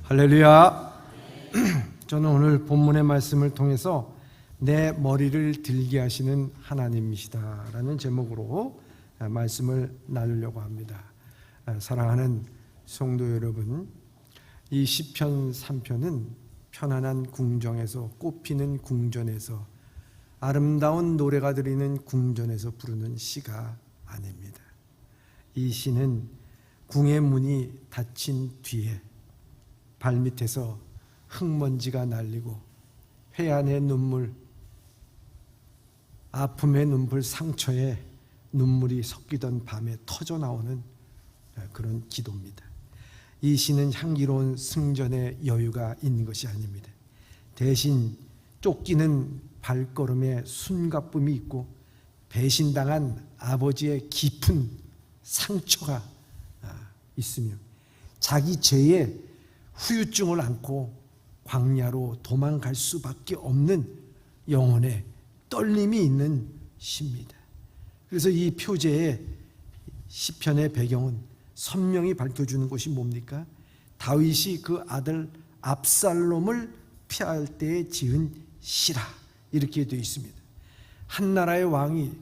할렐루야. 저는 오늘 본문의 말씀을 통해서 내 머리를 들게 하시는 하나님이시다 라는 제목으로 말씀을 나누려고 합니다. 사랑하는 성도 여러분, 이 시편 3편은 편안한 궁정에서, 꽃피는 궁전에서, 아름다운 노래가 들리는 궁전에서 부르는 시가 아닙니다. 이 시는 궁의 문이 닫힌 뒤에 발밑에서 흙먼지가 날리고 회한의 눈물, 아픔의 눈물, 상처에 눈물이 섞이던 밤에 터져 나오는 그런 기도입니다. 이 시는 향기로운 승전의 여유가 있는 것이 아닙니다. 대신 쫓기는 발걸음에 숨가쁨이 있고 배신당한 아버지의 깊은 상처가 있으며 자기 죄에 후유증을 안고 광야로 도망갈 수밖에 없는 영혼의 떨림이 있는 시입니다. 그래서 이 표제의 시편의 배경은 선명히 밝혀주는 것이 뭡니까? 다윗이 그 아들 압살롬을 피할 때에 지은 시라, 이렇게 되어 있습니다. 한 나라의 왕이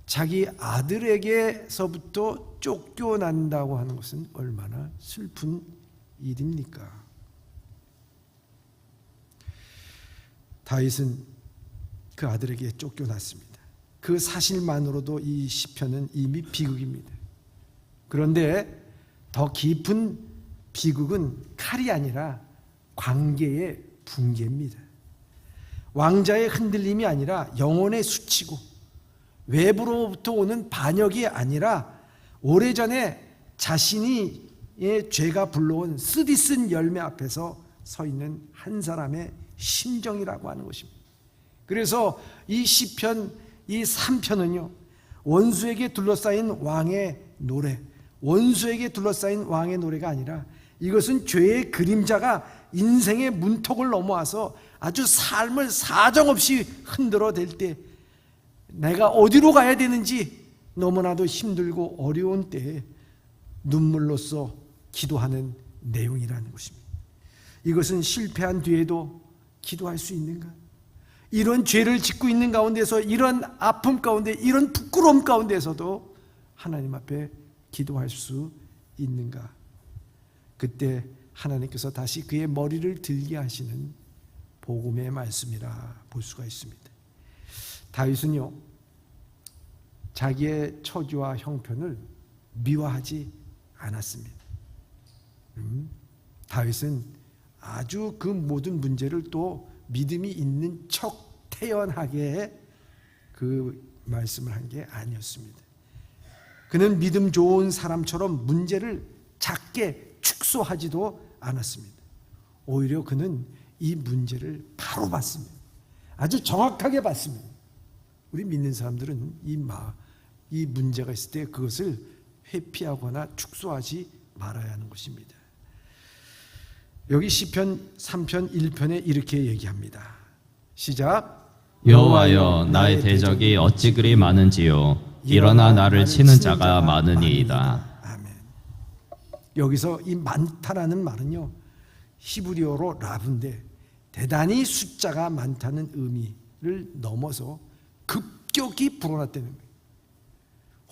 자기 아들에게서부터 쫓겨난다고 하는 것은 얼마나 슬픈 일입니까? 다윗은 그 아들에게 쫓겨났습니다. 그 사실만으로도 이 시편은 이미 비극입니다. 그런데 더 깊은 비극은 칼이 아니라 관계의 붕괴입니다. 왕자의 흔들림이 아니라 영혼의 수치고 외부로부터 오는 반역이 아니라 오래전에 자신이 죄가 불러온 쓰디쓴 열매 앞에서 서 있는 한 사람의 심정이라고 하는 것입니다. 그래서 이 시편 이 3편은요, 원수에게 둘러싸인 왕의 노래, 원수에게 둘러싸인 왕의 노래가 아니라 이것은 죄의 그림자가 인생의 문턱을 넘어와서 아주 삶을 사정없이 흔들어 댈 때, 내가 어디로 가야 되는지 너무나도 힘들고 어려운 때에 눈물로써 기도하는 내용이라는 것입니다. 이것은 실패한 뒤에도 기도할 수 있는가? 이런 죄를 짓고 있는 가운데서, 이런 아픔 가운데, 이런 부끄러움 가운데서도 하나님 앞에 기도할 수 있는가? 그때 하나님께서 다시 그의 머리를 들게 하시는 복음의 말씀이라 볼 수가 있습니다. 다윗은요, 자기의 처지와 형편을 미워하지 않았습니다. 다윗은 아주 그 모든 문제를 또 믿음이 있는 척 태연하게 그 말씀을 한 게 아니었습니다. 그는 믿음 좋은 사람처럼 문제를 작게 축소하지도 않았습니다. 오히려 그는 이 문제를 바로 봤습니다. 아주 정확하게 봤습니다. 우리 믿는 사람들은 이 문제가 있을 때 그것을 회피하거나 축소하지 말아야 하는 것입니다. 여기 시편 3편 1편에 이렇게 얘기합니다. 시작. 여호와여, 나의 대적이 어찌 그리 많은지요. 일어나 나를 치는 자가 많으니이다. 아멘. 여기서 이 많다라는 말은요, 히브리어로 라브인데 대단히 숫자가 많다는 의미를 넘어서 급격히 불어났다는 거예요.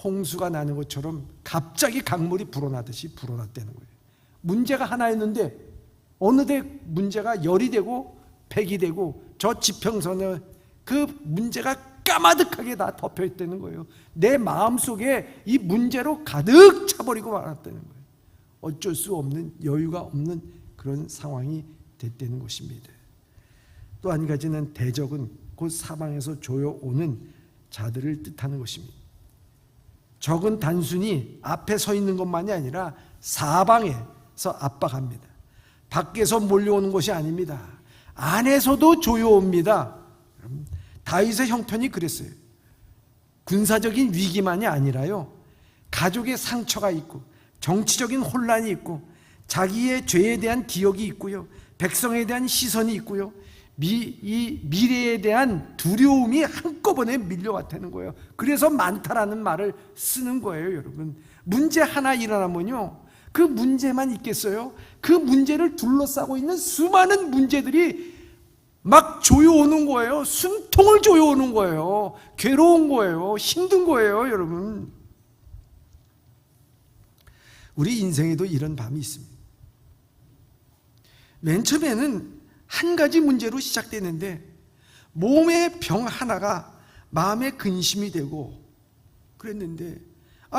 홍수가 나는 것처럼 갑자기 강물이 불어나듯이 불어났다는 거예요. 문제가 하나였는데 어느새 문제가 10이 되고 100이 되고 저 지평선에 그 문제가 까마득하게 다 덮여있다는 거예요. 내 마음속에 이 문제로 가득 차버리고 말았다는 거예요. 어쩔 수 없는, 여유가 없는 그런 상황이 됐다는 것입니다. 또 한 가지는 대적은 곧 사방에서 조여오는 자들을 뜻하는 것입니다. 적은 단순히 앞에 서 있는 것만이 아니라 사방에서 압박합니다. 밖에서 몰려오는 것이 아닙니다. 안에서도 조여옵니다. 다윗의 형편이 그랬어요. 군사적인 위기만이 아니라요, 가족의 상처가 있고 정치적인 혼란이 있고 자기의 죄에 대한 기억이 있고요, 백성에 대한 시선이 있고요, 이 미래에 대한 두려움이 한꺼번에 밀려왔다는 거예요. 그래서 많다라는 말을 쓰는 거예요. 여러분, 문제 하나 일어나면요, 그 문제만 있겠어요? 그 문제를 둘러싸고 있는 수많은 문제들이 막 조여오는 거예요. 숨통을 조여오는 거예요. 괴로운 거예요. 힘든 거예요, 여러분. 우리 인생에도 이런 밤이 있습니다. 맨 처음에는 한 가지 문제로 시작되는데 몸의 병 하나가 마음의 근심이 되고 그랬는데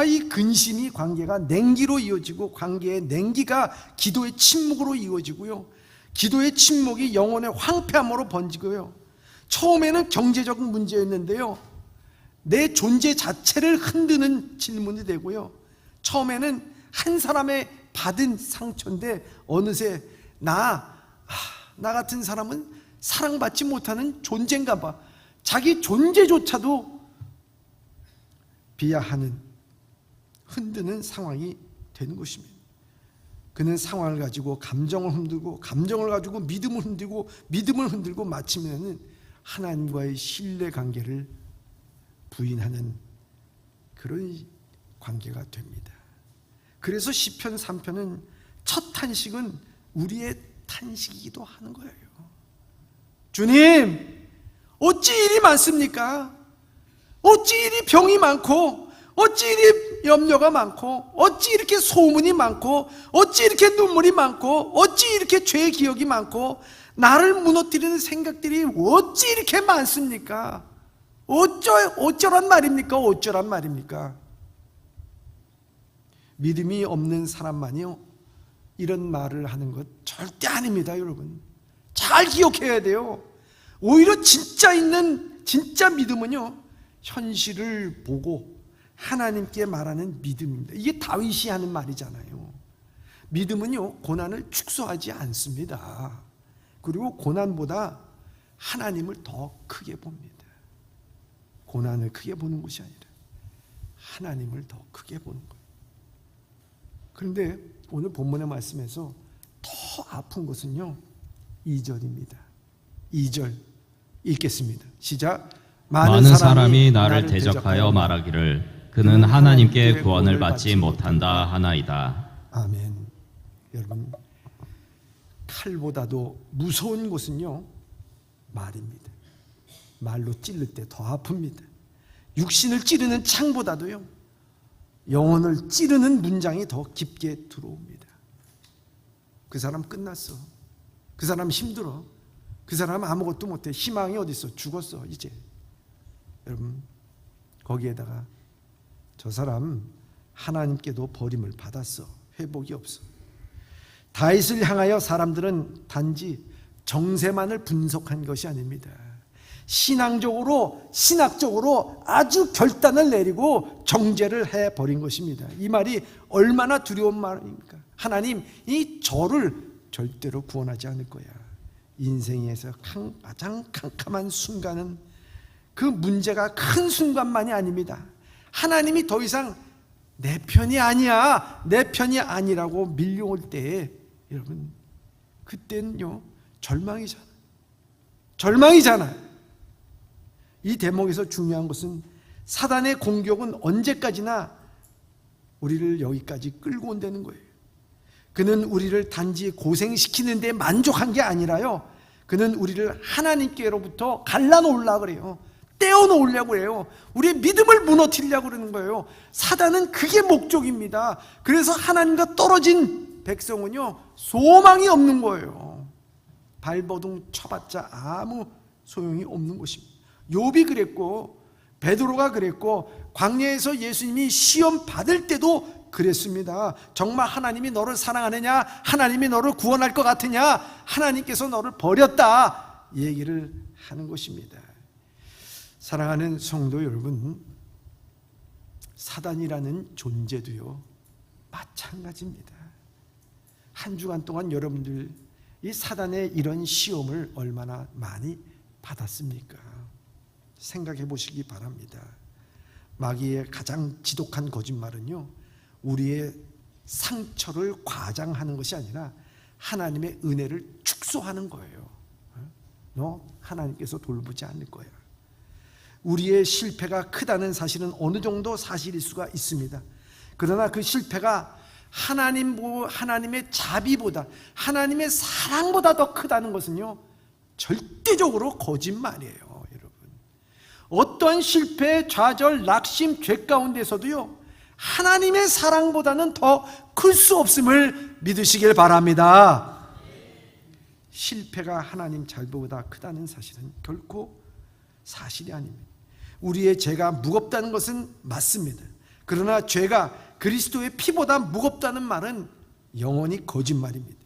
이 근심이 관계가 냉기로 이어지고 관계의 냉기가 기도의 침묵으로 이어지고요. 기도의 침묵이 영혼의 황폐함으로 번지고요. 처음에는 경제적 문제였는데요. 내 존재 자체를 흔드는 질문이 되고요. 처음에는 한 사람의 받은 상처인데 어느새 나 같은 사람은 사랑받지 못하는 존재인가 봐. 자기 존재조차도 비하하는 흔드는 상황이 되는 것입니다. 그는 상황을 가지고 감정을 흔들고 감정을 가지고 믿음을 흔들고 믿음을 흔들고 마치면은 하나님과의 신뢰 관계를 부인하는 그런 관계가 됩니다. 그래서 시편 3편은 첫 탄식은 우리의 탄식이기도 하는 거예요. 주님, 어찌 일이 많습니까? 어찌 이리 병이 많고 어찌 이리 염려가 많고 어찌 이렇게 소문이 많고 어찌 이렇게 눈물이 많고 어찌 이렇게 죄의 기억이 많고 나를 무너뜨리는 생각들이 어찌 이렇게 많습니까? 어쩌란 말입니까? 어쩌란 말입니까? 믿음이 없는 사람만이요 이런 말을 하는 것 절대 아닙니다, 여러분. 잘 기억해야 돼요. 오히려 진짜 믿음은요 현실을 보고 하나님께 말하는 믿음입니다. 이게 다윗이 하는 말이잖아요. 믿음은요 고난을 축소하지 않습니다. 그리고 고난보다 하나님을 더 크게 봅니다. 고난을 크게 보는 것이 아니라 하나님을 더 크게 보는 거예요. 그런데 오늘 본문의 말씀에서 더 아픈 것은요 2절입니다. 2절 읽겠습니다. 시작. 많은 사람이 나를 대적하여 말하기를 그는 하나님께 구원을 받지 못한다 하나이다. 아멘. 여러분, 칼보다도 무서운 것은요 말입니다. 말로 찔릴 때 더 아픕니다. 육신을 찌르는 창보다도요 영혼을 찌르는 문장이 더 깊게 들어옵니다. 그 사람 끝났어. 그 사람 힘들어. 그 사람 아무것도 못해. 희망이 어디 있어? 죽었어 이제. 여러분, 거기에다가 저 사람 하나님께도 버림을 받았어. 회복이 없어. 다윗을 향하여 사람들은 단지 정세만을 분석한 것이 아닙니다. 신학적으로 아주 결단을 내리고 정죄를 해버린 것입니다. 이 말이 얼마나 두려운 말입니까? 하나님, 이 저를 절대로 구원하지 않을 거야. 인생에서 가장 캄캄한 순간은 그 문제가 큰 순간만이 아닙니다. 하나님이 더 이상 내 편이 아니야, 내 편이 아니라고 밀려올 때에 여러분, 그때는요 절망이잖아요. 이 대목에서 중요한 것은 사단의 공격은 언제까지나 우리를 여기까지 끌고 온다는 거예요. 그는 우리를 단지 고생시키는 데 만족한 게 아니라요, 그는 우리를 하나님께로부터 갈라놓으려고 그래요. 떼어놓으려고 그래요. 우리의 믿음을 무너뜨리려고 그러는 거예요. 사단은 그게 목적입니다. 그래서 하나님과 떨어진 백성은요 소망이 없는 거예요. 발버둥 쳐봤자 아무 소용이 없는 것입니다. 욥이 그랬고 베드로가 그랬고 광야에서 예수님이 시험 받을 때도 그랬습니다. 정말 하나님이 너를 사랑하느냐? 하나님이 너를 구원할 것 같으냐? 하나님께서 너를 버렸다 얘기를 하는 것입니다. 사랑하는 성도 여러분, 사단이라는 존재도요 마찬가지입니다. 한 주간 동안 여러분들 이 사단의 이런 시험을 얼마나 많이 받았습니까? 생각해 보시기 바랍니다. 마귀의 가장 지독한 거짓말은요 우리의 상처를 과장하는 것이 아니라 하나님의 은혜를 축소하는 거예요. 너 하나님께서 돌보지 않을 거야. 우리의 실패가 크다는 사실은 어느 정도 사실일 수가 있습니다. 그러나 그 실패가 하나님의 자비보다, 하나님의 사랑보다 더 크다는 것은요, 절대적으로 거짓말이에요, 여러분. 어떠한 실패, 좌절, 낙심, 죄 가운데서도요, 하나님의 사랑보다는 더 클 수 없음을 믿으시길 바랍니다. 실패가 하나님 자비보다 크다는 사실은 결코 사실이 아닙니다. 우리의 죄가 무겁다는 것은 맞습니다. 그러나 죄가 그리스도의 피보다 무겁다는 말은 영원히 거짓말입니다.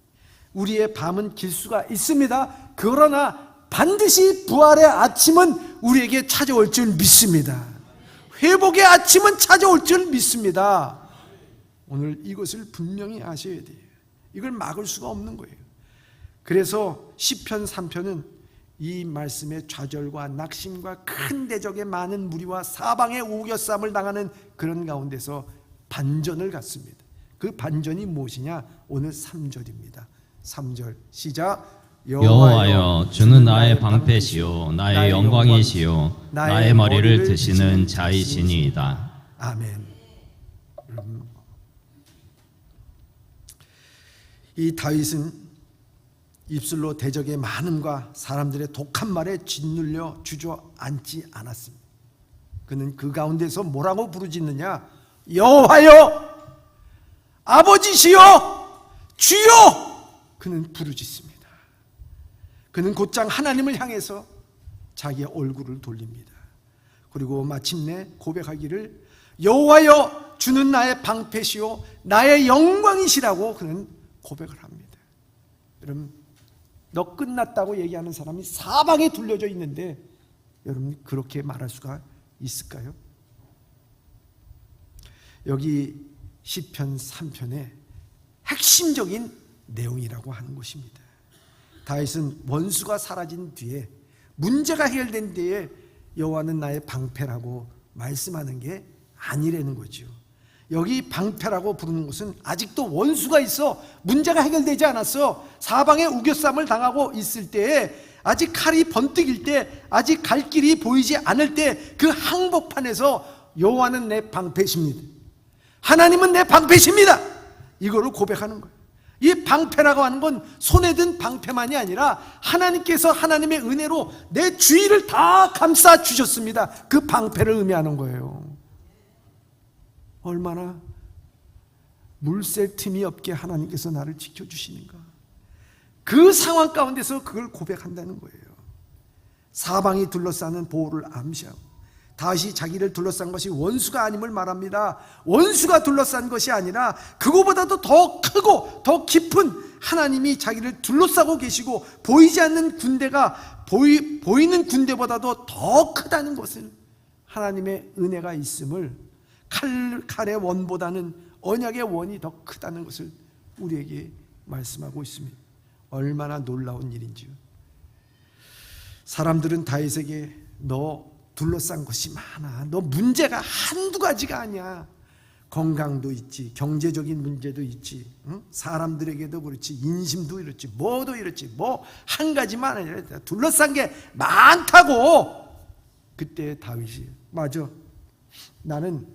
우리의 밤은 길 수가 있습니다. 그러나 반드시 부활의 아침은 우리에게 찾아올 줄 믿습니다. 회복의 아침은 찾아올 줄 믿습니다. 오늘 이것을 분명히 아셔야 돼요. 이걸 막을 수가 없는 거예요. 그래서 시편 3편은 이 말씀의 좌절과 낙심과 큰 대적의 많은 무리와 사방의 우겨쌈을 당하는 그런 가운데서 반전을 갖습니다. 그 반전이 무엇이냐? 오늘 3절입니다. 3절 시작. 여호와여, 주는 나의 방패시요 나의 영광이시요 나의 머리를 드시는 자이시니이다. 아멘. 이 다윗은 입술로 대적의 많음과 사람들의 독한 말에 짓눌려 주저앉지 않았습니다. 그는 그 가운데서 뭐라고 부르짖느냐? 여호와여, 아버지시여, 주여! 그는 부르짖습니다. 그는 곧장 하나님을 향해서 자기의 얼굴을 돌립니다. 그리고 마침내 고백하기를 여호와여, 주는 나의 방패시요 나의 영광이시라고 그는 고백을 합니다. 여러분, 너 끝났다고 얘기하는 사람이 사방에 둘려져 있는데 여러분 그렇게 말할 수가 있을까요? 여기 시편 3편의 핵심적인 내용이라고 하는 것입니다. 다윗은 원수가 사라진 뒤에, 문제가 해결된 뒤에 여호와는 나의 방패라고 말씀하는 게 아니라는 거죠. 여기 방패라고 부르는 것은 아직도 원수가 있어, 문제가 해결되지 않았어, 사방에 우겨쌈을 당하고 있을 때에, 아직 칼이 번뜩일 때, 아직 갈 길이 보이지 않을 때, 그 항복판에서 여호와는 내 방패십니다, 하나님은 내 방패십니다, 이거를 고백하는 거예요. 이 방패라고 하는 건 손에 든 방패만이 아니라 하나님께서 하나님의 은혜로 내 주위를 다 감싸 주셨습니다. 그 방패를 의미하는 거예요. 얼마나 물샐 틈이 없게 하나님께서 나를 지켜주시는가. 그 상황 가운데서 그걸 고백한다는 거예요. 사방이 둘러싸는 보호를 암시하고, 다시 자기를 둘러싼 것이 원수가 아님을 말합니다. 원수가 둘러싼 것이 아니라 그거보다도 더 크고 더 깊은 하나님이 자기를 둘러싸고 계시고, 보이지 않는 군대가 보이는 군대보다도 더 크다는 것을, 하나님의 은혜가 있음을, 칼의 원보다는 언약의 원이 더 크다는 것을 우리에게 말씀하고 있습니다. 얼마나 놀라운 일인지요. 사람들은 다윗에게 너 둘러싼 것이 많아, 너 문제가 한두 가지가 아니야, 건강도 있지, 경제적인 문제도 있지, 응? 사람들에게도 그렇지, 인심도 이렇지, 뭐도 이렇지, 뭐 한 가지만 아니라 둘러싼 게 많다고. 그때 다윗이, 맞아, 나는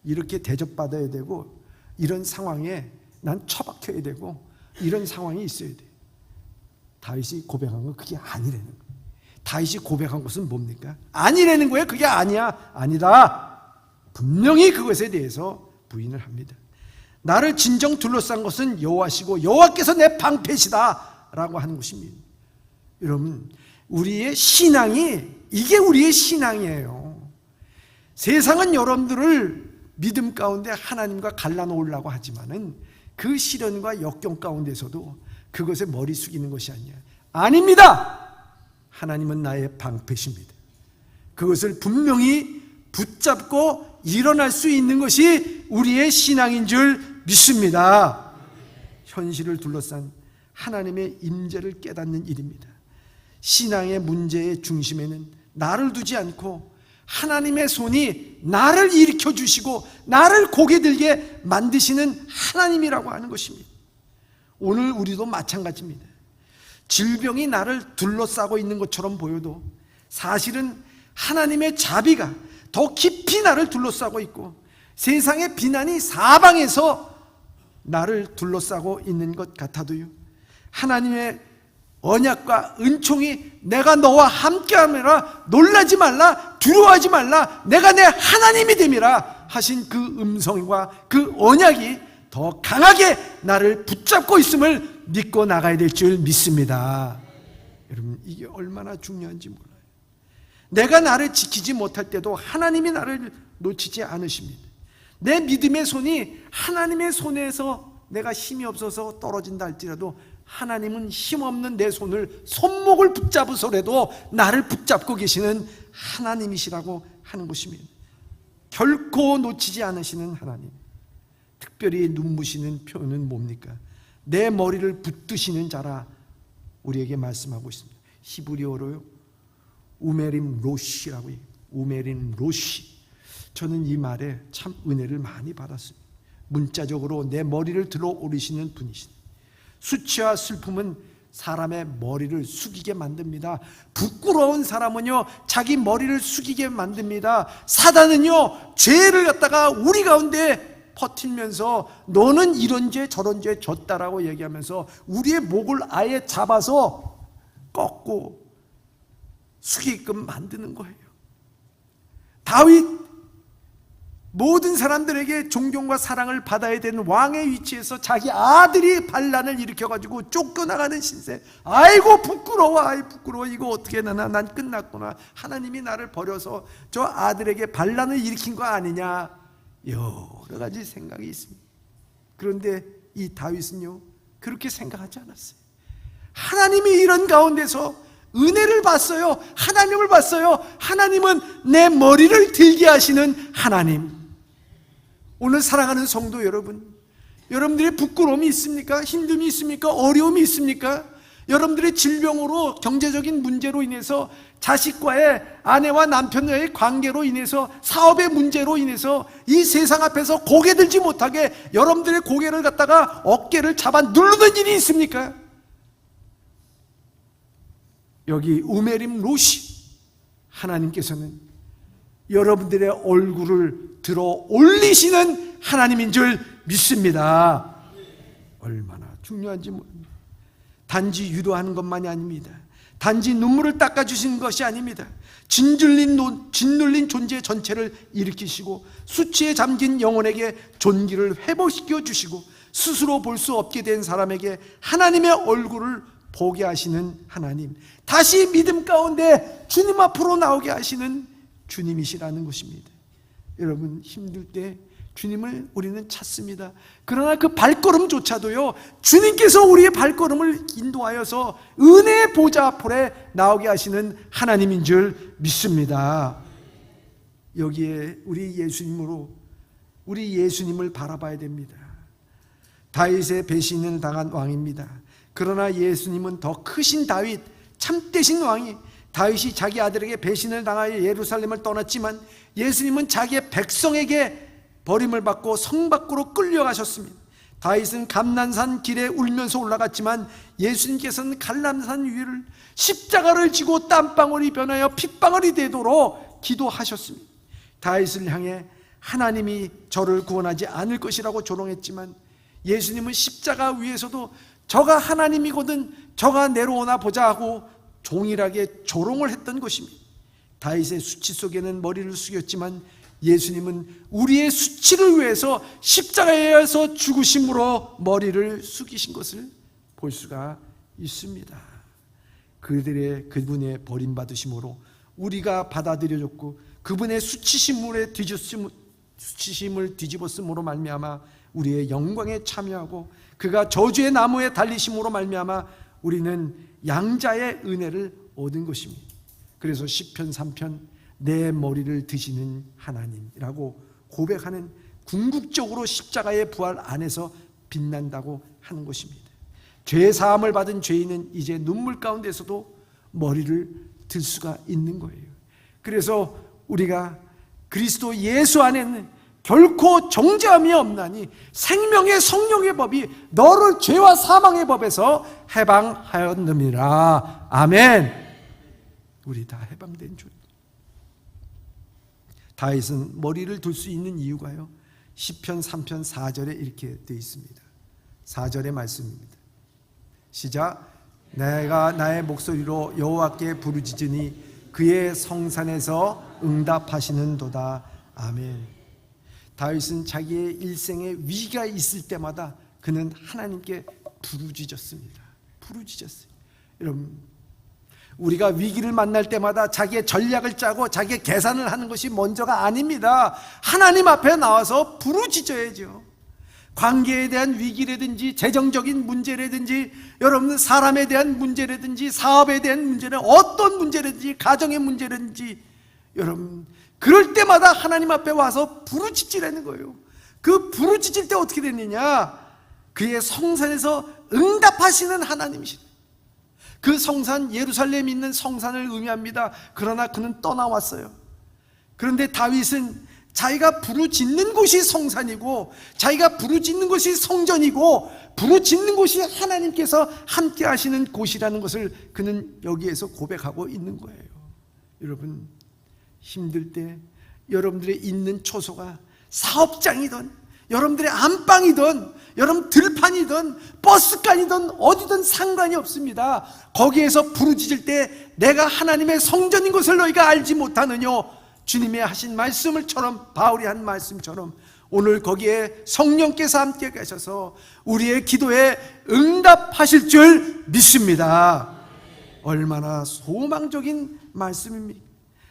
이렇게 대접받아야 되고, 이런 상황에 난 처박혀야 되고, 이런 상황이 있어야 돼. 다윗이 고백한 건 그게 아니라는 거예요. 다윗이 고백한 것은 뭡니까? 아니라는 거예요. 그게 아니야, 아니다. 분명히 그것에 대해서 부인을 합니다. 나를 진정 둘러싼 것은 여호와시고 여호와께서 내 방패시다 라고 하는 것입니다. 여러분, 우리의 신앙이, 이게 우리의 신앙이에요. 세상은 여러분들을 믿음 가운데 하나님과 갈라놓으려고 하지만은 그 시련과 역경 가운데서도 그것에 머리 숙이는 것이 아니야. 아닙니다. 하나님은 나의 방패십니다. 그것을 분명히 붙잡고 일어날 수 있는 것이 우리의 신앙인 줄 믿습니다. 현실을 둘러싼 하나님의 임재를 깨닫는 일입니다. 신앙의 문제의 중심에는 나를 두지 않고 하나님의 손이 나를 일으켜 주시고 나를 고개 들게 만드시는 하나님이라고 하는 것입니다. 오늘 우리도 마찬가지입니다. 질병이 나를 둘러싸고 있는 것처럼 보여도 사실은 하나님의 자비가 더 깊이 나를 둘러싸고 있고, 세상의 비난이 사방에서 나를 둘러싸고 있는 것 같아도요, 하나님의 언약과 은총이 내가 너와 함께함이라, 놀라지 말라, 두려워하지 말라, 내가 내 하나님이 됨이라 하신 그 음성과 그 언약이 더 강하게 나를 붙잡고 있음을 믿고 나가야 될 줄 믿습니다. 여러분, 이게 얼마나 중요한지 몰라요. 내가 나를 지키지 못할 때도 하나님이 나를 놓치지 않으십니다. 내 믿음의 손이 하나님의 손에서 내가 힘이 없어서 떨어진다 할지라도 하나님은 힘없는 내 손목을 붙잡으소라도 나를 붙잡고 계시는 하나님이시라고 하는 것입니다. 결코 놓치지 않으시는 하나님. 특별히 눈부시는 표현은 뭡니까? 내 머리를 붙드시는 자라 우리에게 말씀하고 있습니다. 히브리어로요, 우메림 로시라고 해요. 우메림 로시. 저는 이 말에 참 은혜를 많이 받았습니다. 문자적으로 내 머리를 들어 올리시는 분이시다. 수치와 슬픔은 사람의 머리를 숙이게 만듭니다. 부끄러운 사람은요, 자기 머리를 숙이게 만듭니다. 사단은요, 죄를 갖다가 우리 가운데 퍼뜨리면서 너는 이런 죄 저런 죄 졌다라고 얘기하면서 우리의 목을 아예 잡아서 꺾고 숙이게끔 만드는 거예요. 다윗, 모든 사람들에게 존경과 사랑을 받아야 되는 왕의 위치에서 자기 아들이 반란을 일으켜가지고 쫓겨나가는 신세. 아이고 부끄러워, 아이 부끄러워, 이거 어떻게 나나, 난 끝났구나. 하나님이 나를 버려서 저 아들에게 반란을 일으킨 거 아니냐, 여러 가지 생각이 있습니다. 그런데 이 다윗은요, 그렇게 생각하지 않았어요. 하나님이 이런 가운데서 은혜를 봤어요. 하나님을 봤어요. 하나님은 내 머리를 들게 하시는 하나님. 오늘 사랑하는 성도 여러분, 여러분들의 부끄러움이 있습니까? 힘듦이 있습니까? 어려움이 있습니까? 여러분들의 질병으로, 경제적인 문제로 인해서, 자식과의, 아내와 남편과의 관계로 인해서, 사업의 문제로 인해서 이 세상 앞에서 고개 들지 못하게 여러분들의 고개를 갖다가 어깨를 잡아 누르는 일이 있습니까? 여기 우메림 로시, 하나님께서는 여러분들의 얼굴을 들어 올리시는 하나님인 줄 믿습니다. 얼마나 중요한지 모릅니다. 단지 유도하는 것만이 아닙니다. 단지 눈물을 닦아주시는 것이 아닙니다. 짓눌린 존재 전체를 일으키시고 수치에 잠긴 영혼에게 존귀를 회복시켜 주시고 스스로 볼 수 없게 된 사람에게 하나님의 얼굴을 보게 하시는 하나님, 다시 믿음 가운데 주님 앞으로 나오게 하시는 주님이시라는 것입니다. 여러분, 힘들 때 주님을 우리는 찾습니다. 그러나 그 발걸음조차도요, 주님께서 우리의 발걸음을 인도하여서 은혜의 보좌 앞에 나오게 하시는 하나님인 줄 믿습니다. 여기에 우리 예수님을 바라봐야 됩니다. 다윗의 배신을 당한 왕입니다. 그러나 예수님은 더 크신 다윗, 참되신 왕이, 다윗이 자기 아들에게 배신을 당하여 예루살렘을 떠났지만 예수님은 자기의 백성에게 버림을 받고 성 밖으로 끌려가셨습니다. 다윗은 감난산 길에 울면서 올라갔지만 예수님께서는 갈람산 위를 십자가를 지고 땀방울이 변하여 핏방울이 되도록 기도하셨습니다. 다윗을 향해 하나님이 저를 구원하지 않을 것이라고 조롱했지만 예수님은 십자가 위에서도 저가 하나님이거든 저가 내려오나 보자 하고 종일하게 조롱을 했던 것입니다. 다윗의 수치 속에는 머리를 숙였지만 예수님은 우리의 수치를 위해서 십자가에서 죽으심으로 머리를 숙이신 것을 볼 수가 있습니다. 그분의 버림받으심으로 우리가 받아들여졌고 그분의 수치심을 뒤집었음으로 말미암아 우리의 영광에 참여하고 그가 저주의 나무에 달리심으로 말미암아 우리는 양자의 은혜를 얻은 것입니다. 그래서 시편 3편 내 머리를 드시는 하나님이라고 고백하는 궁극적으로 십자가의 부활 안에서 빛난다고 하는 것입니다. 죄 사함을 받은 죄인은 이제 눈물 가운데서도 머리를 들 수가 있는 거예요. 그래서 우리가 그리스도 예수 안에는 결코 정죄함이 없나니 생명의 성령의 법이 너를 죄와 사망의 법에서 해방하였느니라. 아멘. 우리 다 해방된 줄. 다윗은 머리를 둘 수 있는 이유가요, 시편 3편 4절에 이렇게 되어 있습니다. 4절의 말씀입니다. 시작. 내가 나의 목소리로 여호와께 부르짖으니 그의 성산에서 응답하시는도다. 아멘. 다윗은 자기의 일생에 위기가 있을 때마다 그는 하나님께 부르짖었습니다. 부르짖었어요. 여러분, 우리가 위기를 만날 때마다 자기의 전략을 짜고 자기의 계산을 하는 것이 먼저가 아닙니다. 하나님 앞에 나와서 부르짖어야죠. 관계에 대한 위기라든지 재정적인 문제라든지 여러분 사람에 대한 문제라든지 사업에 대한 문제는 어떤 문제라든지 가정의 문제라든지 여러분 그럴 때마다 하나님 앞에 와서 부르짖으라는 거예요. 그 부르짖을 때 어떻게 되느냐? 그의 성산에서 응답하시는 하나님이시다. 그 성산 예루살렘에 있는 성산을 의미합니다. 그러나 그는 떠나왔어요. 그런데 다윗은 자기가 부르짖는 곳이 성산이고 자기가 부르짖는 곳이 성전이고 부르짖는 곳이 하나님께서 함께 하시는 곳이라는 것을 그는 여기에서 고백하고 있는 거예요. 여러분, 힘들 때 여러분들의 있는 초소가 사업장이든 여러분들의 안방이든 여러분 들판이든 버스간이든 어디든 상관이 없습니다. 거기에서 부르짖을 때 내가 하나님의 성전인 것을 너희가 알지 못하느뇨? 주님의 하신 말씀을처럼 바울이 한 말씀처럼 오늘 거기에 성령께서 함께 계셔서 우리의 기도에 응답하실 줄 믿습니다. 얼마나 소망적인 말씀입니까?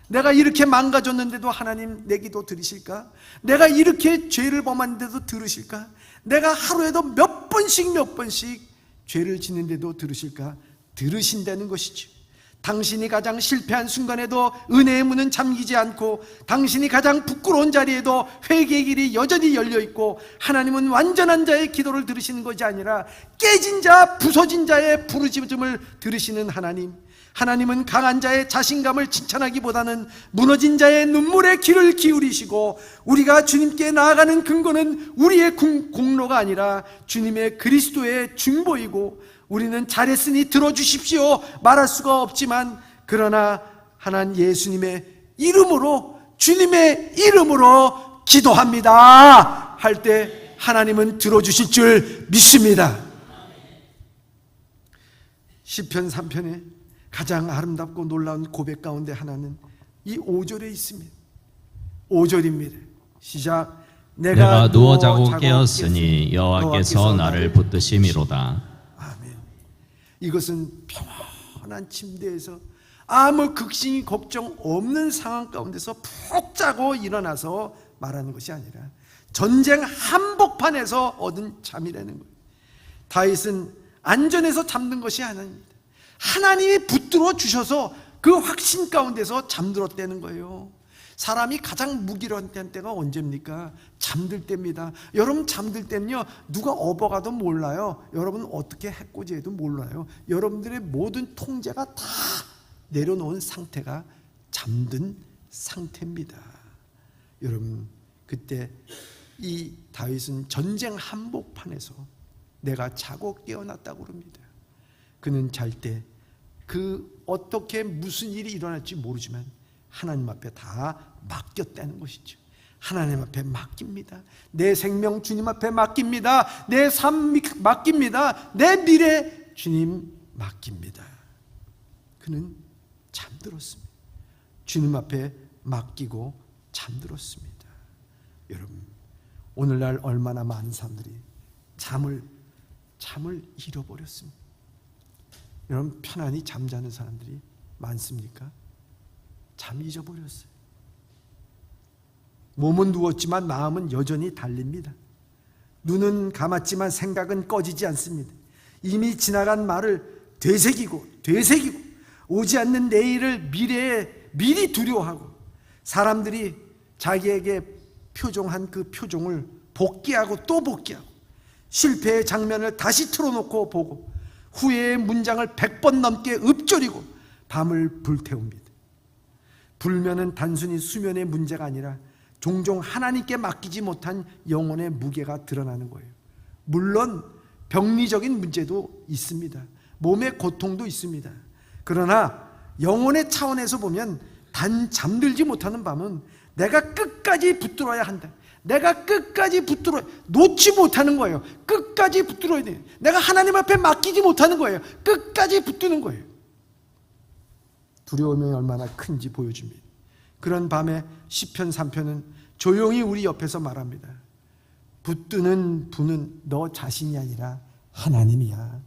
내가 이렇게 망가졌는데도 하나님 내 기도 들으실까? 내가 이렇게 죄를 범했는데도 들으실까? 내가 하루에도 몇 번씩 죄를 짓는데도 들으실까? 들으신다는 것이죠. 당신이 가장 실패한 순간에도 은혜의 문은 잠기지 않고 당신이 가장 부끄러운 자리에도 회개의 길이 여전히 열려있고 하나님은 완전한 자의 기도를 들으시는 것이 아니라 깨진 자, 부서진 자의 부르짖음을 들으시는 하나님. 하나님은 강한 자의 자신감을 칭찬하기보다는 무너진 자의 눈물에 귀를 기울이시고 우리가 주님께 나아가는 근거는 우리의 공로가 아니라 주님의 그리스도의 중보이고 우리는 잘했으니 들어주십시오 말할 수가 없지만 그러나 하나님 예수님의 이름으로 주님의 이름으로 기도합니다 할 때 하나님은 들어주실 줄 믿습니다. 시편 3편에 가장 아름답고 놀라운 고백 가운데 하나는 이 5절에 있습니다. 5절입니다. 시작. 내가 누워 자고 깨었으니 여호와께서 나를 붙드심이로다. 아멘. 이것은 평안한 침대에서 아무 극심히 걱정 없는 상황 가운데서 푹 자고 일어나서 말하는 것이 아니라 전쟁 한복판에서 얻은 잠이라는 거예요. 다윗은 안전해서 잠든 것이 아닙니다. 하나님이 붙들어 주셔서 그 확신 가운데서 잠들었다는 거예요. 사람이 가장 무기력한 때가 언제입니까? 잠들 때입니다. 여러분 잠들 때는요 누가 업어가도 몰라요. 여러분 어떻게 해코지해도 몰라요. 여러분들의 모든 통제가 다 내려놓은 상태가 잠든 상태입니다. 여러분 그때 이 다윗은 전쟁 한복판에서 내가 자고 깨어났다고 그럽니다. 그는 잘 때 그 어떻게 무슨 일이 일어날지 모르지만 하나님 앞에 다 맡겼다는 것이죠. 하나님 앞에 맡깁니다. 내 생명 주님 앞에 맡깁니다. 내 삶 맡깁니다. 내 미래 주님 맡깁니다. 그는 잠들었습니다. 주님 앞에 맡기고 잠들었습니다. 여러분 오늘날 얼마나 많은 사람들이 잠을 잃어버렸습니다. 여러분 편안히 잠자는 사람들이 많습니까? 잠 잊어버렸어요. 몸은 누웠지만 마음은 여전히 달립니다. 눈은 감았지만 생각은 꺼지지 않습니다. 이미 지나간 말을 되새기고 오지 않는 내일을 미리 두려워하고 사람들이 자기에게 표종한 그 표종을 복귀하고 또 복귀하고 실패의 장면을 다시 틀어놓고 보고 후회의 문장을 100번 넘게 읊조리고 밤을 불태웁니다. 불면은 단순히 수면의 문제가 아니라 종종 하나님께 맡기지 못한 영혼의 무게가 드러나는 거예요. 물론 병리적인 문제도 있습니다. 몸의 고통도 있습니다. 그러나 영혼의 차원에서 보면 단 잠들지 못하는 밤은 내가 끝까지 붙들어야 한다. 내가 끝까지 붙들어 놓지 못하는 거예요. 끝까지 붙들어야 돼요. 내가 하나님 앞에 맡기지 못하는 거예요. 끝까지 붙드는 거예요. 두려움이 얼마나 큰지 보여줍니다. 그런 밤에 시편 3편은 조용히 우리 옆에서 말합니다. 붙드는 분은 너 자신이 아니라 하나님이야.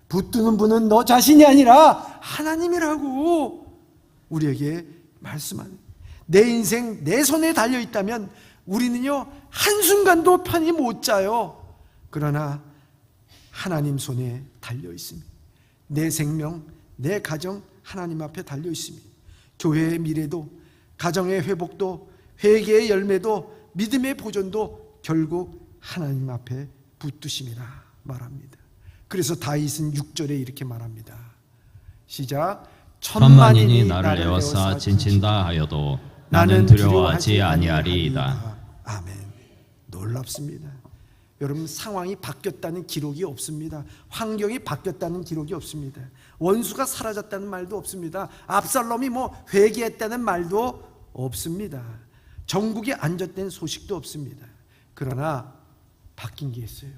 붙드는 분은 너 자신이 아니라 하나님이라고 우리에게 말씀하는. 내 인생 내 손에 달려있다면 우리는요 한순간도 편히 못 자요. 그러나 하나님 손에 달려있습니다. 내 생명, 내 가정 하나님 앞에 달려있습니다. 교회의 미래도, 가정의 회복도, 회개의 열매도, 믿음의 보존도 결국 하나님 앞에 붙드심이라 말합니다. 그래서 다윗은 6절에 이렇게 말합니다. 시작. 천만인이 나를 에워싸 진친다 하여도 나는 두려워하지 아니하리이다. 아멘. 놀랍습니다. 여러분, 상황이 바뀌었다는 기록이 없습니다. 환경이 바뀌었다는 기록이 없습니다. 원수가 사라졌다는 말도 없습니다. 압살롬이 회개했다는 말도 없습니다. 전국이 안전된 소식도 없습니다. 그러나 바뀐 게 있어요.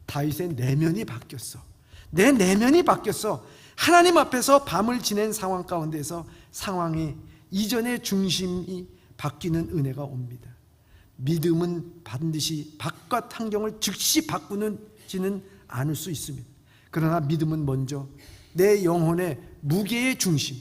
다윗의 내면이 바뀌었어. 내 내면이 바뀌었어. 하나님 앞에서 밤을 지낸 상황 가운데서 상황이 이전의 중심이 바뀌는 은혜가 옵니다. 믿음은 반드시 바깥 환경을 즉시 바꾸지는 않을 수 있습니다. 그러나 믿음은 먼저 내 영혼의 무게의 중심,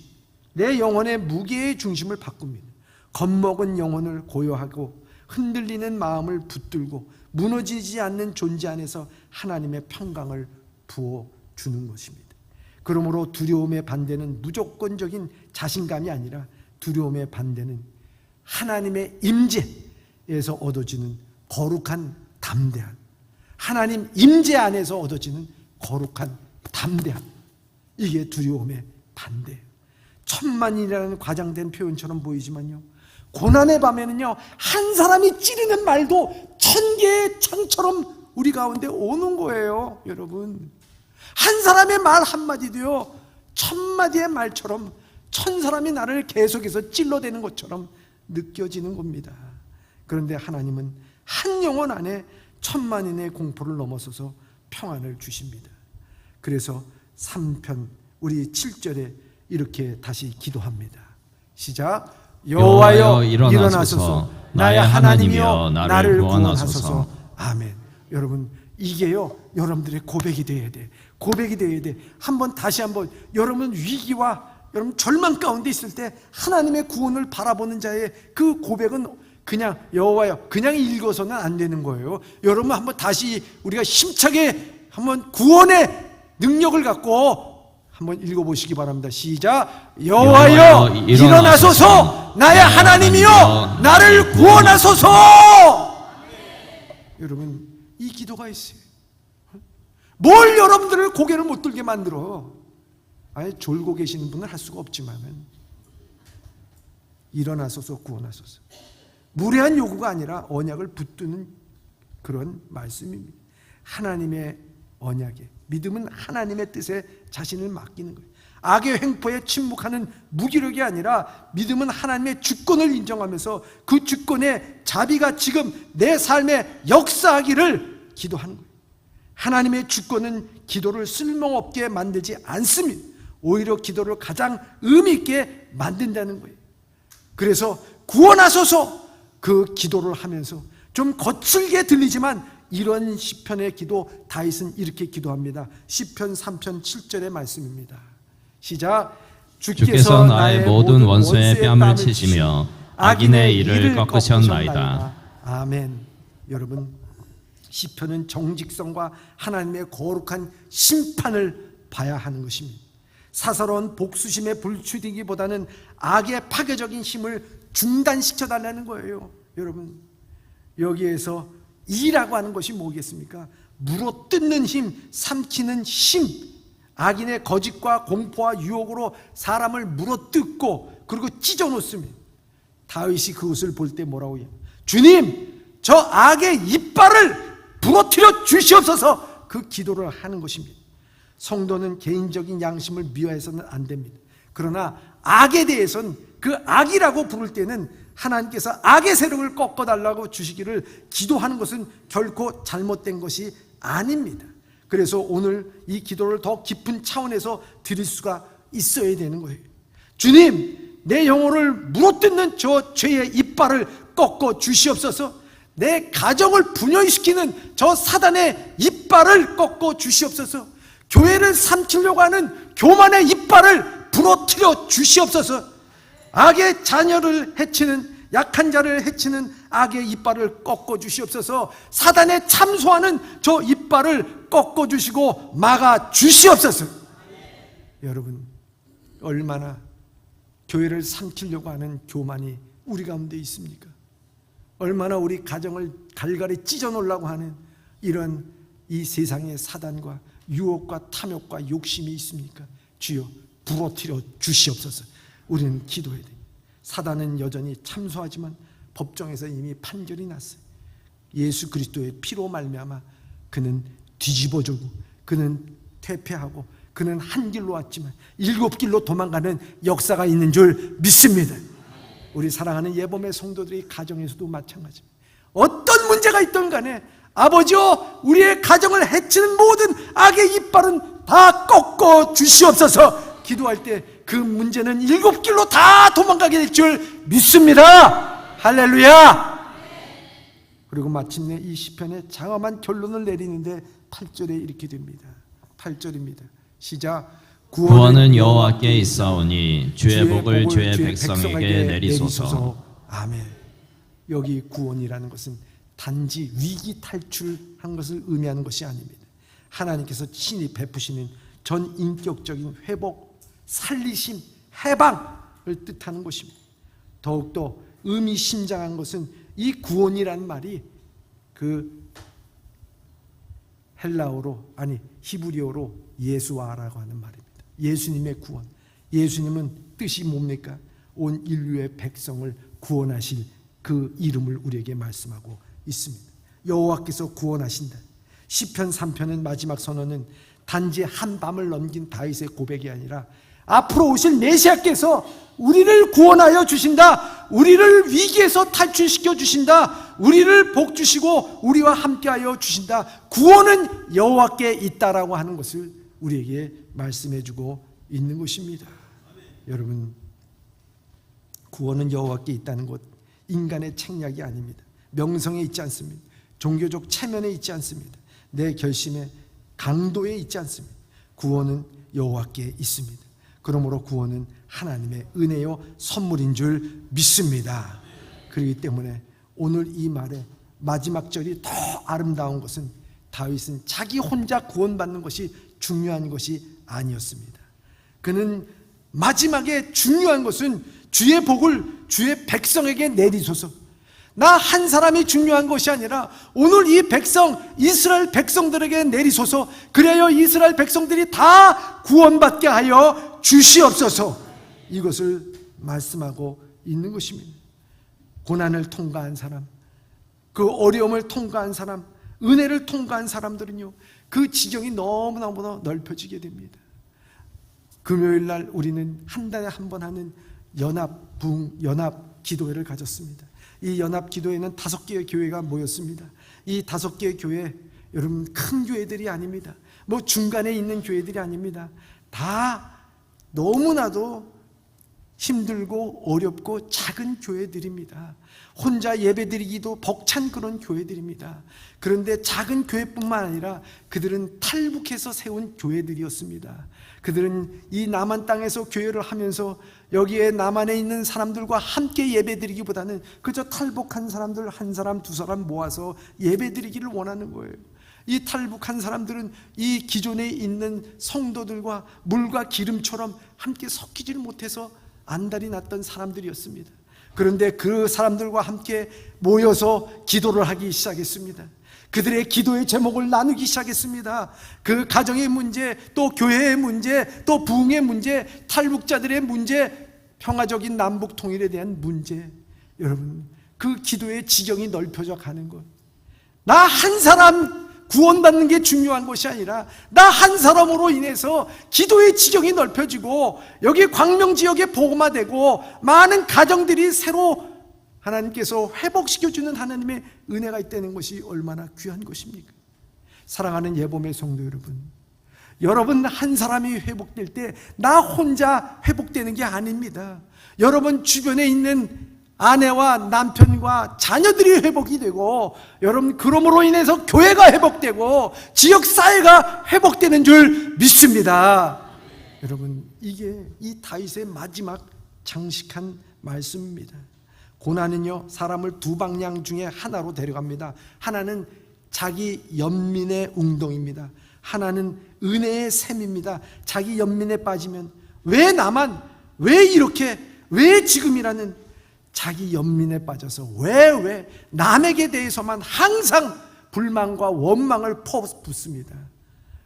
내 영혼의 무게의 중심을 바꿉니다. 겁먹은 영혼을 고요하고 흔들리는 마음을 붙들고 무너지지 않는 존재 안에서 하나님의 평강을 부어주는 것입니다. 그러므로 두려움의 반대는 무조건적인 자신감이 아니라 두려움의 반대는 하나님의 임재에서 얻어지는 거룩한 담대함, 하나님 임재 안에서 얻어지는 거룩한 담대함, 이게 두려움의 반대예요. 천만이라는 과장된 표현처럼 보이지만요, 고난의 밤에는요 한 사람이 찌르는 말도 1000개의 창처럼 우리 가운데 오는 거예요. 여러분, 한 사람의 말 한마디도요 1000마디의 말처럼 1000사람이 나를 계속해서 찔러대는 것처럼 느껴지는 겁니다. 그런데 하나님은 한 영혼 안에 1000만인의 공포를 넘어서서 평안을 주십니다. 그래서 3편 우리 7절에 이렇게 다시 기도합니다. 시작. 여호와여 일어나소서, 나의 하나님이여 나를 구원하소서. 아멘. 여러분, 이게요 여러분들의 고백이 되어야 돼. 고백이 되어야 돼. 다시 한번 여러분 위기와 여러분 절망 가운데 있을 때 하나님의 구원을 바라보는 자의 그 고백은 그냥 여호와여 그냥 읽어서는 안 되는 거예요. 여러분 한번 다시 우리가 힘차게 한번 구원의 능력을 갖고 한번 읽어보시기 바랍니다. 시작. 여호와여 일어나소서, 나의 하나님이여 나를 구원하소서. 여러분, 이 기도가 있어요. 뭘 여러분들을 고개를 못 들게 만들어. 아예 졸고 계시는 분은 할 수가 없지만은 일어나소서, 구원하소서. 무례한 요구가 아니라 언약을 붙드는 그런 말씀입니다. 하나님의 언약에, 믿음은 하나님의 뜻에 자신을 맡기는 거예요. 악의 횡포에 침묵하는 무기력이 아니라 믿음은 하나님의 주권을 인정하면서 그 주권의 자비가 지금 내 삶에 역사하기를 기도하는 거예요. 하나님의 주권은 기도를 쓸모없게 만들지 않습니다. 오히려 기도를 가장 의미 있게 만든다는 거예요. 그래서 구원하소서, 그 기도를 하면서 좀 거칠게 들리지만 이런 시편의 기도, 다윗은 이렇게 기도합니다. 시편 3편 7절의 말씀입니다. 시작. 주께서 나의 모든 원수의 뺨을 치시며 악인의 일을 꺾으셨나이다. 아멘. 여러분, 시편은 정직성과 하나님의 거룩한 심판을 봐야 하는 것입니다. 사사로운 복수심에 불추디기보다는 악의 파괴적인 힘을 중단시켜달라는 거예요. 여러분, 여기에서 이라고 하는 것이 뭐겠습니까? 물어뜯는 힘, 삼키는 힘, 악인의 거짓과 공포와 유혹으로 사람을 물어뜯고 그리고 찢어놓습니다. 다윗이 그것을 볼 때 뭐라고 해요? 주님, 저 악의 이빨을 부러뜨려 주시옵소서. 그 기도를 하는 것입니다. 성도는 개인적인 양심을 미화해서는 안 됩니다. 그러나 악에 대해서는 그 악이라고 부를 때는 하나님께서 악의 세력을 꺾어달라고 주시기를 기도하는 것은 결코 잘못된 것이 아닙니다. 그래서 오늘 이 기도를 더 깊은 차원에서 드릴 수가 있어야 되는 거예요. 주님, 내 영혼을 물어뜯는 저 죄의 이빨을 꺾어 주시옵소서. 내 가정을 분열시키는 저 사단의 이빨을 꺾어 주시옵소서. 교회를 삼키려고 하는 교만의 이빨을 부러뜨려 주시옵소서. 악의 자녀를 해치는, 약한 자를 해치는 악의 이빨을 꺾어 주시옵소서. 사단에 참소하는 저 이빨을 꺾어 주시고 막아 주시옵소서. 여러분, 얼마나 교회를 삼키려고 하는 교만이 우리 가운데 있습니까? 얼마나 우리 가정을 갈갈이 찢어놓으려고 하는 이런 이 세상의 사단과 유혹과 탐욕과 욕심이 있습니까? 주여 부러뜨려 주시옵소서. 우리는 기도해야 돼요. 사단은 여전히 참소하지만 법정에서 이미 판결이 났어요. 예수 그리스도의 피로 말미암아 그는 뒤집어지고 그는 퇴폐하고 그는 한 길로 왔지만 7길로 도망가는 역사가 있는 줄 믿습니다. 우리 사랑하는 예범의 성도들의 가정에서도 마찬가지입니다. 어떤 문제가 있든 간에 아버지여, 우리의 가정을 해치는 모든 악의 이빨은 다 꺾어 주시옵소서. 기도할 때 그 문제는 7길로 다 도망가게 될 줄 믿습니다. 할렐루야. 그리고 마침내 이 시편에 장엄한 결론을 내리는데 8절에 이렇게 됩니다. 8절입니다. 시작. 구원은 여호와께 있사오니 주의 복을 주의 백성에게 내리소서. 아멘. 여기 구원이라는 것은 단지 위기 탈출한 것을 의미하는 것이 아닙니다. 하나님께서 친히 베푸시는 전 인격적인 회복, 살리심, 해방을 뜻하는 것입니다. 더욱더 의미심장한 것은 이 구원이란 말이 그 헬라어로, 아니 히브리어로 예수아라고 하는 말입니다. 예수님의 구원. 예수님은 뜻이 뭡니까? 온 인류의 백성을 구원하실 그 이름을 우리에게 말씀하고 있습니다. 여호와께서 구원하신다. 시편 3편의 마지막 선언은 단지 한 밤을 넘긴 다윗의 고백이 아니라 앞으로 오실 메시아께서 우리를 구원하여 주신다. 우리를 위기에서 탈출시켜 주신다. 우리를 복 주시고 우리와 함께하여 주신다. 구원은 여호와께 있다라고 하는 것을 우리에게 말씀해 주고 있는 것입니다. 여러분, 구원은 여호와께 있다는 것, 인간의 책략이 아닙니다. 명성에 있지 않습니다. 종교적 체면에 있지 않습니다. 내 결심의 강도에 있지 않습니다. 구원은 여호와께 있습니다. 그러므로 구원은 하나님의 은혜요 선물인 줄 믿습니다. 그렇기 때문에 오늘 이 말의 마지막 절이 더 아름다운 것은 다윗은 자기 혼자 구원받는 것이 중요한 것이 아니었습니다. 그는 마지막에 중요한 것은 주의 복을 주의 백성에게 내리소서. 나 한 사람이 중요한 것이 아니라 오늘 이 백성, 이스라엘 백성들에게 내리소서. 그래야 이스라엘 백성들이 다 구원받게 하여 주시옵소서. 이것을 말씀하고 있는 것입니다. 고난을 통과한 사람, 그 어려움을 통과한 사람, 은혜를 통과한 사람들은요, 그 지경이 너무너무 넓혀지게 됩니다. 금요일 날 우리는 한 달에 한 번 하는 연합 기도회를 가졌습니다. 이 연합 기도회는 5개의 교회가 모였습니다. 이 5개의 교회, 여러분 큰 교회들이 아닙니다. 뭐 중간에 있는 교회들이 아닙니다. 다 너무나도 힘들고 어렵고 작은 교회들입니다. 혼자 예배드리기도 벅찬 그런 교회들입니다. 그런데 작은 교회뿐만 아니라 그들은 탈북해서 세운 교회들이었습니다. 그들은 이 남한 땅에서 교회를 하면서 여기에 남한에 있는 사람들과 함께 예배드리기보다는 그저 탈북한 사람들 한 사람 두 사람 모아서 예배드리기를 원하는 거예요. 이 탈북한 사람들은 이 기존에 있는 성도들과 물과 기름처럼 함께 섞이지를 못해서 안달이 났던 사람들이었습니다. 그런데 그 사람들과 함께 모여서 기도를 하기 시작했습니다. 그들의 기도의 제목을 나누기 시작했습니다. 그 가정의 문제, 또 교회의 문제, 또 부흥의 문제, 탈북자들의 문제, 평화적인 남북 통일에 대한 문제. 여러분, 그 기도의 지경이 넓혀져 가는 것. 나 한 사람 구원받는 게 중요한 것이 아니라 나 한 사람으로 인해서 기도의 지경이 넓혀지고 여기 광명지역에 복음화되고 많은 가정들이 새로 하나님께서 회복시켜주는 하나님의 은혜가 있다는 것이 얼마나 귀한 것입니까? 사랑하는 예봄의 성도 여러분, 여러분 한 사람이 회복될 때 나 혼자 회복되는 게 아닙니다. 여러분 주변에 있는 아내와 남편과 자녀들이 회복이 되고, 여러분 그러므로 인해서 교회가 회복되고 지역사회가 회복되는 줄 믿습니다. 여러분, 이게 이 다윗의 마지막 장식한 말씀입니다. 고난은요, 사람을 두 방향 중에 하나로 데려갑니다. 하나는 자기 연민의 웅덩이입니다. 하나는 은혜의 샘입니다. 자기 연민에 빠지면 왜 나만, 왜 이렇게, 왜 지금이라는 자기 연민에 빠져서 왜 남에게 대해서만 항상 불만과 원망을 퍼붓습니다.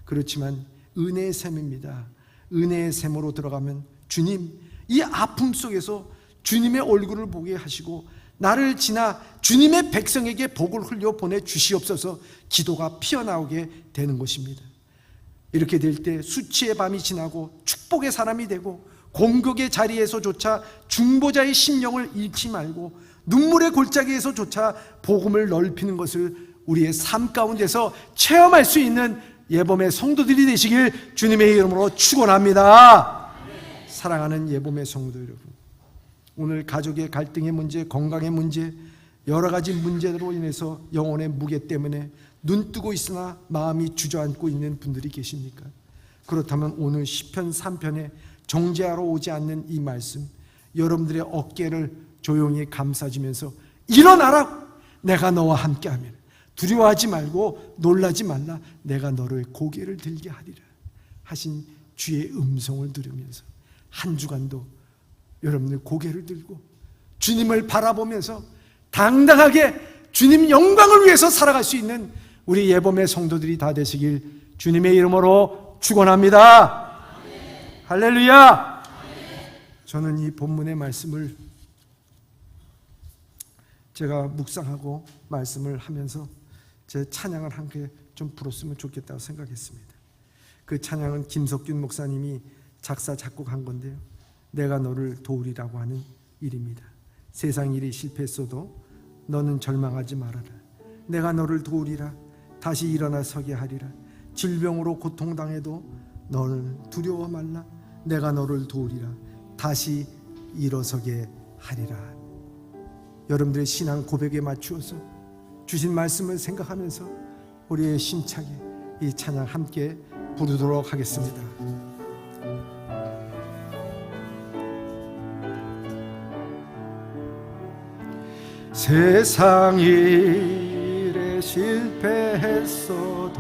그렇지만 은혜의 샘입니다. 은혜의 샘으로 들어가면 주님, 이 아픔 속에서 주님의 얼굴을 보게 하시고 나를 지나 주님의 백성에게 복을 흘려 보내주시옵소서 기도가 피어나오게 되는 것입니다. 이렇게 될 때 수치의 밤이 지나고 축복의 사람이 되고, 공격의 자리에서조차 중보자의 심령을 잃지 말고 눈물의 골짜기에서조차 복음을 넓히는 것을 우리의 삶 가운데서 체험할 수 있는 예봄의 성도들이 되시길 주님의 이름으로 축원합니다. 사랑하는 예봄의 성도 여러분, 오늘 가족의 갈등의 문제, 건강의 문제, 여러 가지 문제로 인해서 영혼의 무게 때문에 눈뜨고 있으나 마음이 주저앉고 있는 분들이 계십니까? 그렇다면 오늘 시편 3편에 정죄하러 오지 않는 이 말씀, 여러분들의 어깨를 조용히 감싸주면서 일어나라, 내가 너와 함께하면 두려워하지 말고 놀라지 말라, 내가 너를 고개를 들게 하리라 하신 주의 음성을 들으면서 한 주간도 여러분들 고개를 들고 주님을 바라보면서 당당하게 주님 영광을 위해서 살아갈 수 있는 우리 예봄의 성도들이 다 되시길 주님의 이름으로 축원합니다. 할렐루야. 저는 이 본문의 말씀을 제가 묵상하고 말씀을 하면서 제 찬양을 함께 좀 불렀으면 좋겠다고 생각했습니다. 그 찬양은 김석균 목사님이 작사 작곡한 건데요, 내가 너를 도우리라고 하는 일입니다. 세상 일이 실패했어도 너는 절망하지 말아라. 내가 너를 도우리라. 다시 일어나 서게 하리라. 질병으로 고통당해도 너는 두려워 말라. 내가 너를 도우리라. 다시 일어서게 하리라. 여러분들의 신앙 고백에 맞추어서 주신 말씀을 생각하면서 우리의 심차게 이 찬양 함께 부르도록 하겠습니다. 세상 일에 실패했어도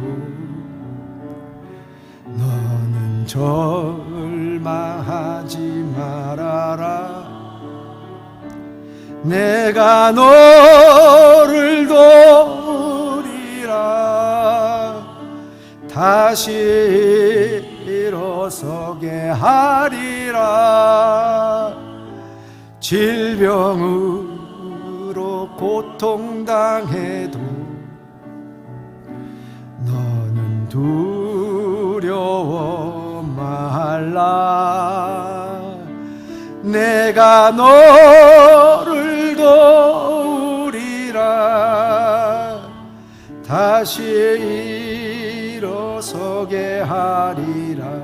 너는 절망하지 말아라. 내가 너를 도우리라. 다시 일어서게 하리라. 질병으로 고통당해도 너는 두려워 말라. 내가 너를 도우리라. 다시 일어서게 하리라.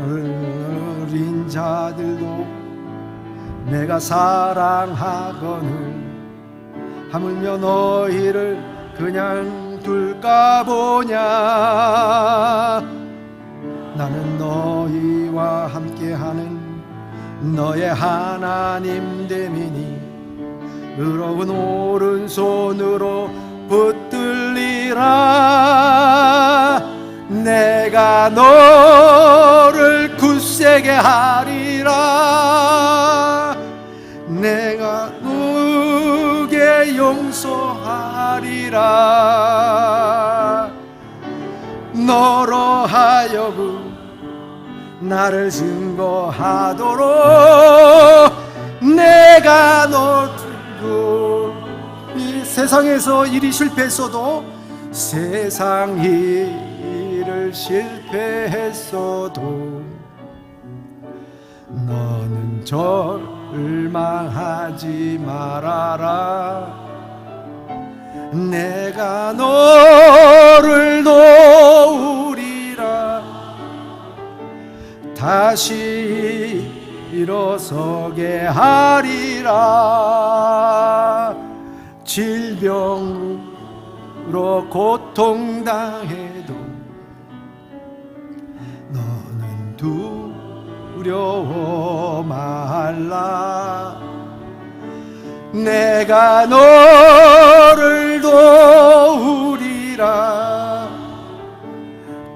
어린 자들도 내가 사랑하거늘 하물며 너희를 그냥 둘까 보냐. 나는 너희와 함께하는 너의 하나님 됨이니 의로운 오른손으로 붙들리라. 내가 너를 굳세게 하리라. 내가 누게 용서하리라. 너로 하여금 나를 증거하도록 내가 너 두고 이 세상에서 일이 실패했어도 세상 일을 실패했어도 너는 망하지 말아라. 내가 너를 도우리라. 다시 일어서게 하리라. 질병으로 고통당해도 너는 두려워 말라. 내가 너를 도우리라.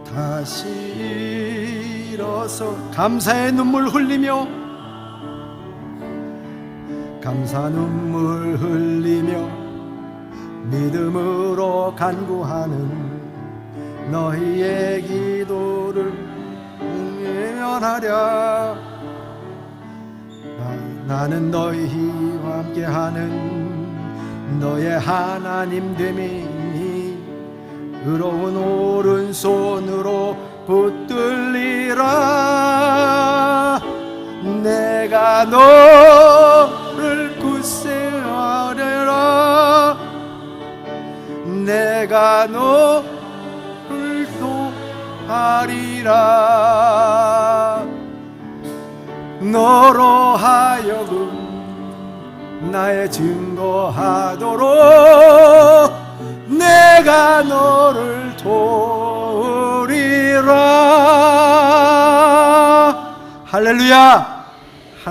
다시 일어서 감사의 눈물 흘리며 감사 눈물 흘리며 믿음으로 간구하는 너희의 기도를 응원하랴. 나는 너희와 함께하는 너의 하나님 됨이니 의로운 오른손으로 붙들리라. 내가 너를 굳세하리라. 내가 너를 도하리라. 너로 하여금 나의 증거하도록 내가 너를 도우리라. 할렐루야.